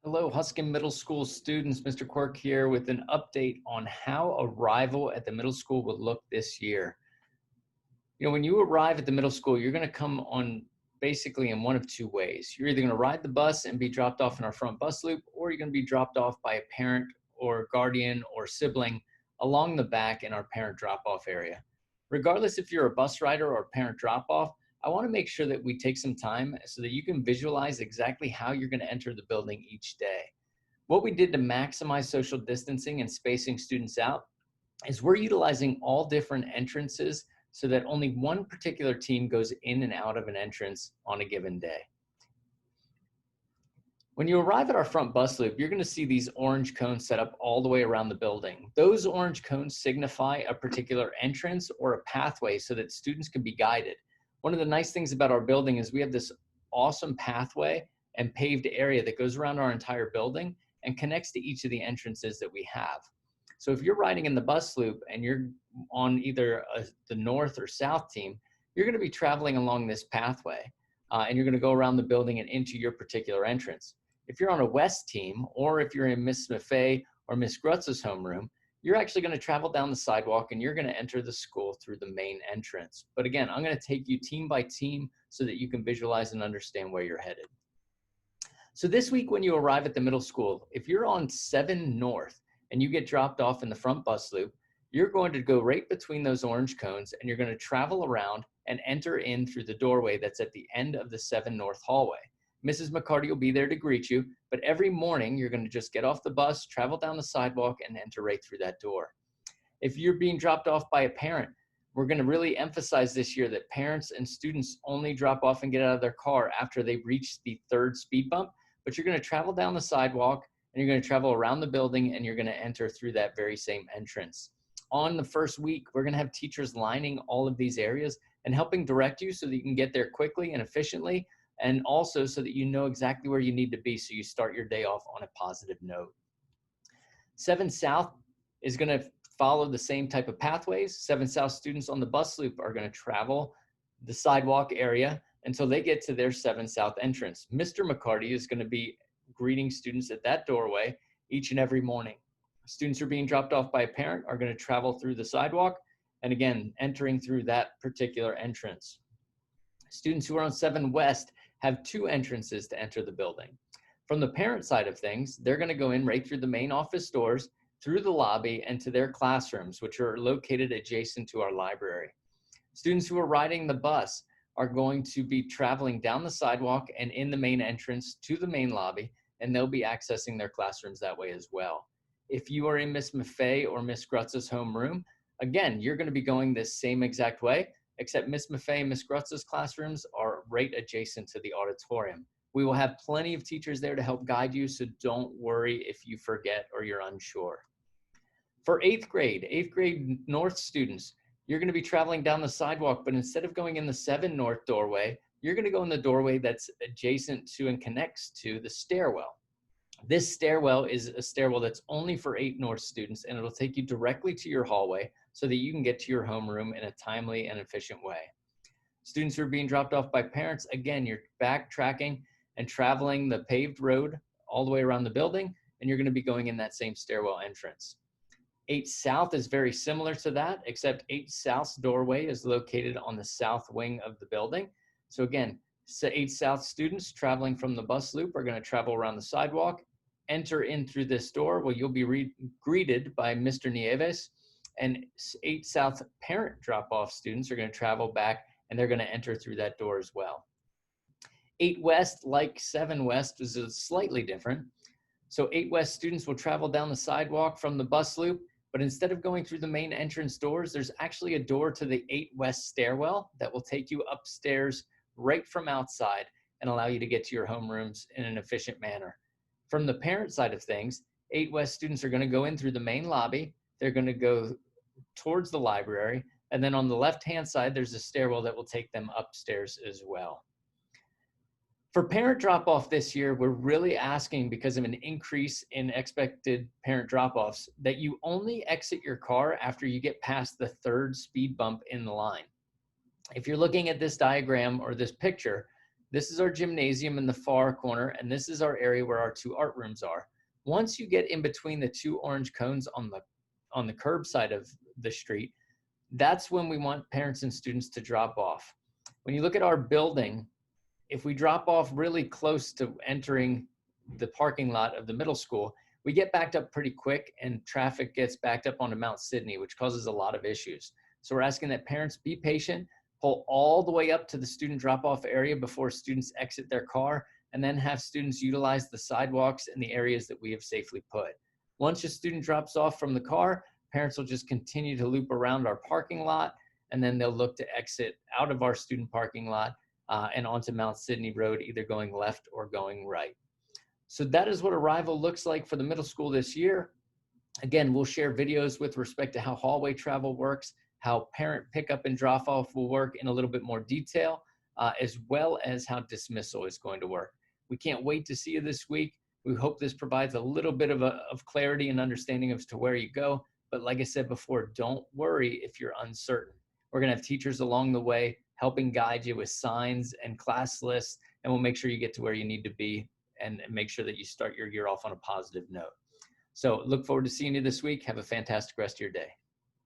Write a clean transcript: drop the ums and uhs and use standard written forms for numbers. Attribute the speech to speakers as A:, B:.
A: Hello, Huskin Middle School students. Mr. Quirk here with an update on how arrival at the middle school will look this year. When you arrive at the middle school, you're going to come on basically in one of two ways. You're either going to ride the bus and be dropped off in our front bus loop, or you're going to be dropped off by a parent or guardian or sibling along the back in our parent drop-off area. Regardless if you're a bus rider or parent drop-off, I want to make sure that we take some time so that you can visualize exactly how you're going to enter the building each day. What we did to maximize social distancing and spacing students out is we're utilizing all different entrances so that only one particular team goes in and out of an entrance on a given day. When you arrive at our front bus loop, you're going to see these orange cones set up all the way around the building. Those orange cones signify a particular entrance or a pathway so that students can be guided. One of the nice things about our building is we have this awesome pathway and paved area that goes around our entire building and connects to each of the entrances that we have. So if you're riding in the bus loop and you're on either the north or south team, you're going to be traveling along this pathway and you're going to go around the building and into your particular entrance. If you're on a west team, or if you're in Miss Maffei or Miss Grutz's homeroom, you're actually going to travel down the sidewalk and you're going to enter the school through the main entrance. But again, I'm going to take you team by team so that you can visualize and understand where you're headed. So this week when you arrive at the middle school, if you're on 7 North and you get dropped off in the front bus loop, you're going to go right between those orange cones and you're going to travel around and enter in through the doorway that's at the end of the 7 North hallway. Mrs. McCarty will be there to greet you, but every morning you're going to just get off the bus, travel down the sidewalk, and enter right through that door. If you're being dropped off by a parent, we're going to really emphasize this year that parents and students only drop off and get out of their car after they've reached the 3rd speed bump, but you're going to travel down the sidewalk and you're going to travel around the building and you're going to enter through that very same entrance. On the first week, we're going to have teachers lining all of these areas and helping direct you so that you can get there quickly and efficiently, and also so that you know exactly where you need to be so you start your day off on a positive note. 7 South is going to follow the same type of pathways. 7 South students on the bus loop are going to travel the sidewalk area until they get to their 7 South entrance. Mr. McCarty is going to be greeting students at that doorway each and every morning. Students who are being dropped off by a parent are going to travel through the sidewalk and again, entering through that particular entrance. Students who are on 7 West have 2 entrances to enter the building. From the parent side of things, they're going to go in right through the main office doors, through the lobby, and to their classrooms, which are located adjacent to our library. Students who are riding the bus are going to be traveling down the sidewalk and in the main entrance to the main lobby, and they'll be accessing their classrooms that way as well. If you are in Miss Maffei or Miss Grutz's homeroom, again, you're going to be going this same exact way, except Miss Maffei and Miss Grutz's classrooms are right adjacent to the auditorium. We will have plenty of teachers there to help guide you, so don't worry if you forget or you're unsure. For 8th grade North students, you're going to be traveling down the sidewalk, but instead of going in the 7 North doorway, you're going to go in the doorway that's adjacent to and connects to the stairwell. This stairwell is a stairwell that's only for 8 North students, and it'll take you directly to your hallway so that you can get to your homeroom in a timely and efficient way. Students who are being dropped off by parents, again, you're backtracking and traveling the paved road all the way around the building, and you're going to be going in that same stairwell entrance. 8 South is very similar to that, except 8 South's doorway is located on the south wing of the building. So again, 8 South students traveling from the bus loop are going to travel around the sidewalk, enter in through this door where you'll be greeted by Mr. Nieves, and 8 South parent drop-off students are going to travel back and they're going to enter through that door as well. 8 West, like 7 West, is slightly different. So 8 West students will travel down the sidewalk from the bus loop, but instead of going through the main entrance doors, there's actually a door to the 8 West stairwell that will take you upstairs right from outside and allow you to get to your homerooms in an efficient manner. From the parent side of things, 8 West students are going to go in through the main lobby. They're going to go towards the library. And then on the left-hand side, there's a stairwell that will take them upstairs as well. For parent drop-off this year, we're really asking, because of an increase in expected parent drop-offs, that you only exit your car after you get past the 3rd speed bump in the line. If you're looking at this diagram or this picture, This is our gymnasium in the far corner, and this is our area where our 2 art rooms are. Once you get in between the 2 orange cones on the curb side of the street, that's when we want parents and students to drop off. When you look at our building, if we drop off really close to entering the parking lot of the middle school, we get backed up pretty quick and traffic gets backed up onto Mount Sydney, which causes a lot of issues. So we're asking that parents be patient, pull all the way up to the student drop-off area before students exit their car, and then have students utilize the sidewalks and the areas that we have safely put. Once a student drops off from the car, parents will just continue to loop around our parking lot, and then they'll look to exit out of our student parking lot and onto Mount Sydney Road, either going left or going right. So that is what arrival looks like for the middle school this year. Again, we'll share videos with respect to how hallway travel works, how parent pickup and drop off will work in a little bit more detail, as well as how dismissal is going to work. We can't wait to see you this week. We hope this provides a little bit of clarity and understanding as to where you go. But like I said before, don't worry if you're uncertain. We're going to have teachers along the way helping guide you with signs and class lists, and we'll make sure you get to where you need to be and make sure that you start your year off on a positive note. So look forward to seeing you this week. Have a fantastic rest of your day.